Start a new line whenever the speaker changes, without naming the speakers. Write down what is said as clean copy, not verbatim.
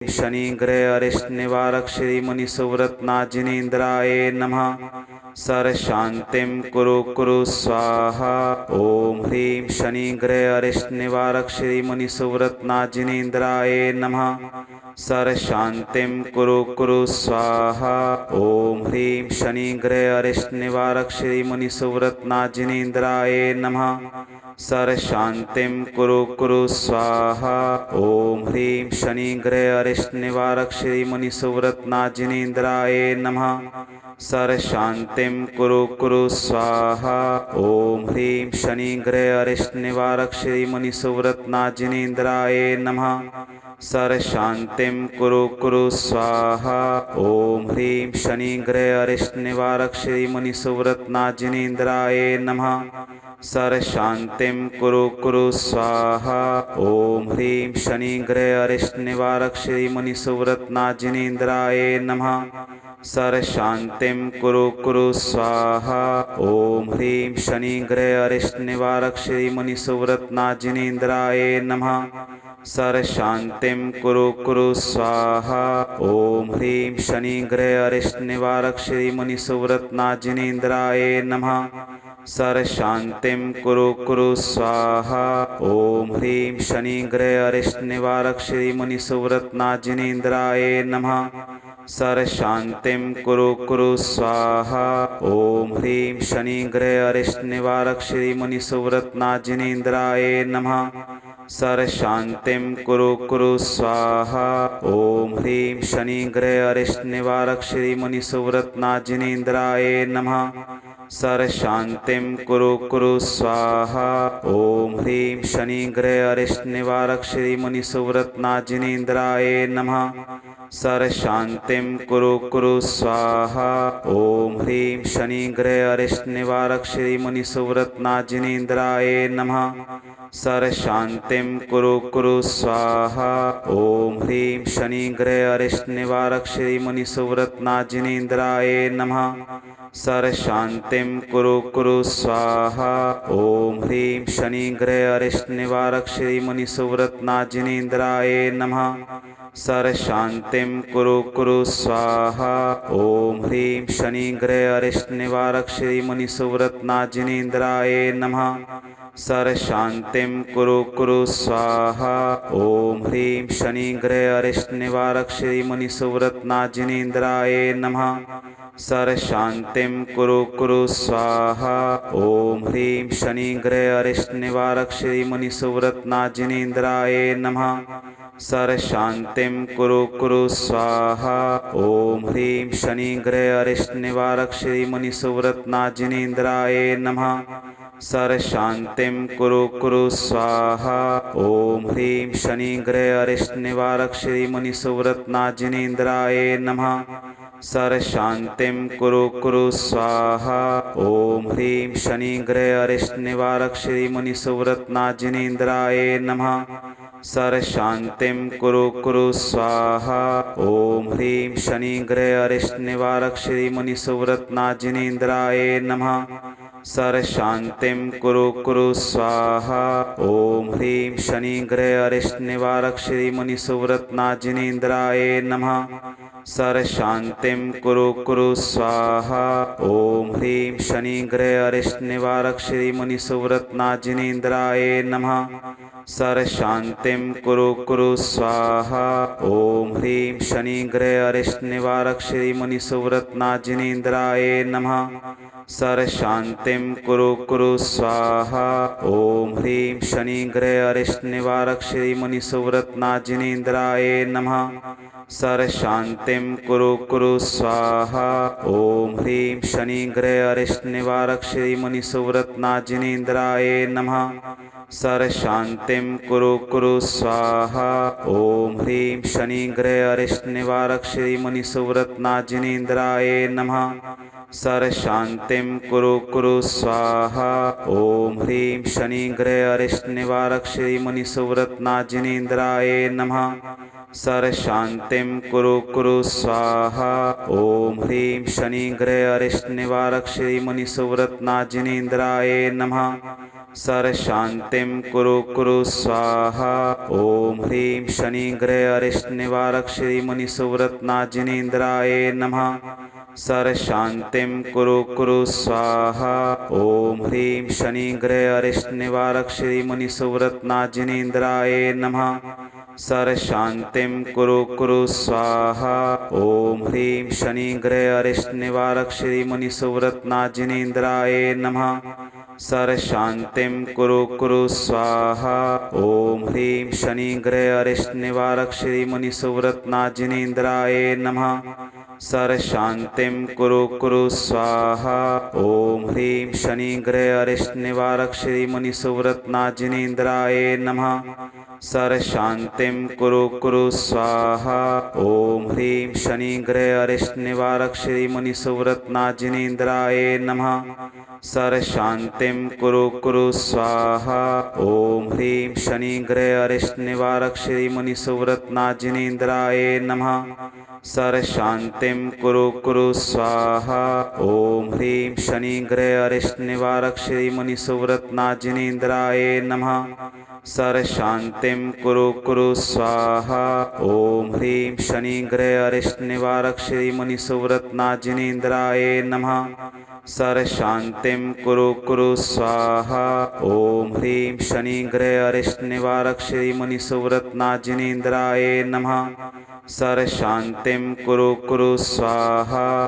शनि ग्रह अरिष्ट निवारक श्री मुनि सुव्रत जिनेन्द्राय नमः। सर शांतिम कुरु कुरु स्वाहा। ओम ह्रीं शनि ग्रह अरिष्ट निवारक श्री मुनि सुव्रत जिनेन्द्राय नमः। सर शांतिम कुरु कुरु स्वाहा। ओम ह्रीं शनि ग्रह अरिष्ट निवारक श्री मुनि सुव्रत जिनेन्द्राय नमः। सर शांतिम कुरु कुरु स्वाहा। ओम ह्रीं शनि ग्रह अरिष्ट निवारक श्री मुनि सुव्रत जिनेन्द्राय नमः। सर शांतिम कुरु कुरु स्वाहा। ओम ह्रीं शनि ग्रह अरिष्ट निवारक श्री मुनि सुव्रत जिनेन्द्राय नमः। सर शांतिम कुरु कुरु स्वाहा। ओम ह्रीं शनि ग्रह अरिष्ट निवारक श्री मुनि सुव्रत जिनेन्द्राय नमः। सर शांतिम कुरु कुरु स्वाहा। ओम ह्रीं शनि ग्रह अरिष्ट निवारक श्री मुनि सुव्रत जिनेन्द्राय नमः। सर शांतिम कुरु कुरु स्वाहा। ओम ह्रीं शनि ग्रह अरिष्ट निवारक श्री मुनि सुव्रत जिनेन्द्राय नमः। सर शांतिम कुरु कुरु स्वाहा। ओम ह्रीं शनि ग्रह अरिष्ट निवारक श्री मुनि सुव्रत जिनेन्द्राय नमः। सर शांतिम कुरु कुरु स्वाहा। ओम ह्रीं शनि ग्रह अरिष्ट निवारक श्री मुनि सुव्रत जिनेन्द्राय नमः। सर शांतिम कुरु कुरु स्वाहा। ओम ह्रीं शनि ग्रह अरिष्ट निवारक श्री मुनि सुव्रत जिनेन्द्राय नमः। सर शांतिम कुरु कुरु स्वाहा। ओम ह्रीं शनि ग्रह अरिष्ट निवारक श्री मुनि सुव्रत जिनेन्द्राय नमः। सर शांतिम कुरु कुरु स्वाहा। ओम ह्रीं शनि ग्रह अरिष्ट निवारक श्री मुनि सुव्रत जिनेन्द्राय नमः। सर शांतिम कुरु कुरु स्वाहा। ओम ह्रीं शनि ग्रह अरिष्ट निवारक श्री मुनि सुव्रत जिनेन्द्राय नमः। सर शांतिम कुरु कुरु स्वाहा। ओम ह्रीं शनि ग्रह अरिष्ट निवारक श्री मुनि सुव्रत जिनेन्द्राय नमः। सर शांतिम कुरु कुरु स्वाहा। ओम ह्रीं शनि ग्रह अरिष्ट निवारक श्री मुनि सुव्रत जिनेन्द्राय नमः। सर शांतिम कुरु कुरु स्वाहा। ओम ह्रीं शनि ग्रह अरिष्ट निवारक श्री मुनि सुव्रत जिनेन्द्राय नमः। सर शांतिम कुरु कुरु स्वाहा। ओम ह्रीं शनि ग्रह अरिष्ट निवारक श्री मुनि सुव्रत जिनेन्द्राय नमः। सर शांतिम कुरु कुरु स्वाहा। ओम ह्रीं शनि ग्रह अरिष्ट निवारक श्री मुनि सुव्रत जिनेन्द्राय नमः। सर शांतिम कुरु कुरु स्वाहा। ओम ह्रीं शनि ग्रह अरिष्ट निवारक श्री मुनि सुव्रत जिनेन्द्राय नमः। सर शांतिम कुरु कुरु स्वाहा। ओम ह्रीं शनि ग्रह अरिष्ट निवारक श्री मुनि सुव्रत जिनेन्द्राय नमः। सर शांतिम कुरु कुरु स्वाहा। ओम ह्रीं शनि ग्रह अरिष्ट निवारक श्री मुनि सुव्रत जिनेन्द्राय नमः। सर शांतिम कुरु कुरु स्वाहा। ओम ह्रीं शनि ग्रह अरिष्ट निवारक श्री मुनि सुव्रत जिनेन्द्राय नमः। सर शांतिम कुरु कुरु स्वाहा। ओम ह्रीं शनि ग्रह अरिष्ट निवारक श्री मुनि सुव्रत जिनेन्द्राय नमः। सर शांतिम कुरु कुरु स्वाहा। ओम ह्रीं शनि ग्रह अरिष्ट निवारक श्री मुनि सुव्रत जिनेन्द्राय नमः। सर शांतिम कुरु कुरु स्वाहा। ओम ह्रीं शनि ग्रह अरिष्ट निवारक श्री मुनि सुव्रत जिनेन्द्राय नमः। सर शांतिम कुरु कुरु स्वाहा। ओम ह्रीं शनि ग्रह अरिष्ट निवारक श्री मुनि सुव्रत जिनेन्द्राय नमः। सर शांतिम कुरु कुरु स्वाहा। ओम ह्रीं शनि ग्रह अरिष्ट निवारक श्री मुनि सुव्रत जिनेन्द्राय नमः। सर शांतिम कुरु कुरु स्वाहा। ओम ह्रीं शनि ग्रह अरिष्ट निवारक श्री मुनि सुव्रत जिनेन्द्राय नमः। सर शांतिम कुरु कुरु स्वाहा। ओम ह्रीं शनि ग्रह अरिष्ट निवारक श्री मुनि सुव्रत जिनेन्द्राय नमः। सर शांतिम कुरु कुरु स्वाहा। ओम ह्रीं शनि ग्रह अरिष्ट निवारक श्री मुनि सुव्रत जिनेन्द्राय नमः। सर्वशान्तिं कुरु कुरु स्वाहा। ॐ ह्रीं शनि ग्रह अरिष्ट निवारक श्री मुनि सुव्रत नाथ जिनेन्द्राय नमः। सर्वशान्तिं कुरु कुरु स्वाहा। ॐ ह्रीं शनि ग्रह अरिष्ट निवारक श्री मुनि सुव्रत नाथ जिनेन्द्राय नमः। सर्वशान्तिं कुरु कुरु स्वाहा। ॐ ह्रीं शनि ग्रह अरिष्ट निवारक श्री मुनि सुव्रत नाथ जिनेन्द्राय नमः। सर्वशान्तिं कुरु कुरु स्वाहा। ॐ ह्रीं शनि ग्रह अरिष्ट निवारक श्री मुनि सुव्रत नाथ जिनेन्द्राय नमः। सर्वशान्तिं कुरु कुरु स्वाहा। ॐ ह्रीं शनि ग्रह अरिष्ट निवारक श्री मुनि सुव्रत नाथ जिनेन्द्राय नमः। सर्वशान्तिं कुरु कुरु स्वाहा। ॐ ह्रीं शनि ग्रह अरिष्ट निवारक श्री मुनि सुव्रत नाथ जिनेन्द्राय नमः। सर्वशान्तिं कुरु कुरु स्वाहा। ॐ ह्रीं शनि ग्रह अरिष्ट निवारक श्री मुनि सुव्रत नाथ जिनेन्द्राय नमः। सर्वशान्तिं कुरु कुरु स्वाहा। ॐ ह्रीं शनि ग्रह अरिष्ट निवारक श्री मुनि सुव्रत नाथ जिनेन्द्राय नमः। सर्वशान्तिं कुरु कुरु स्वाहा। ॐ ह्रीं शनि ग्रह अरिष्ट निवारक श्री मुनि सुव्रत नाथ जिनेन्द्राय नमः। सर्वशान्तिं कुरु कुरु स्वाहा। ॐ ह्रीं शनि ग्रह अरिष्ट निवारक श्री मुनि सुव्रत नाथ जिनेन्द्राय नमः। सर्वशान्तिं कुरु कुरु स्वाहा।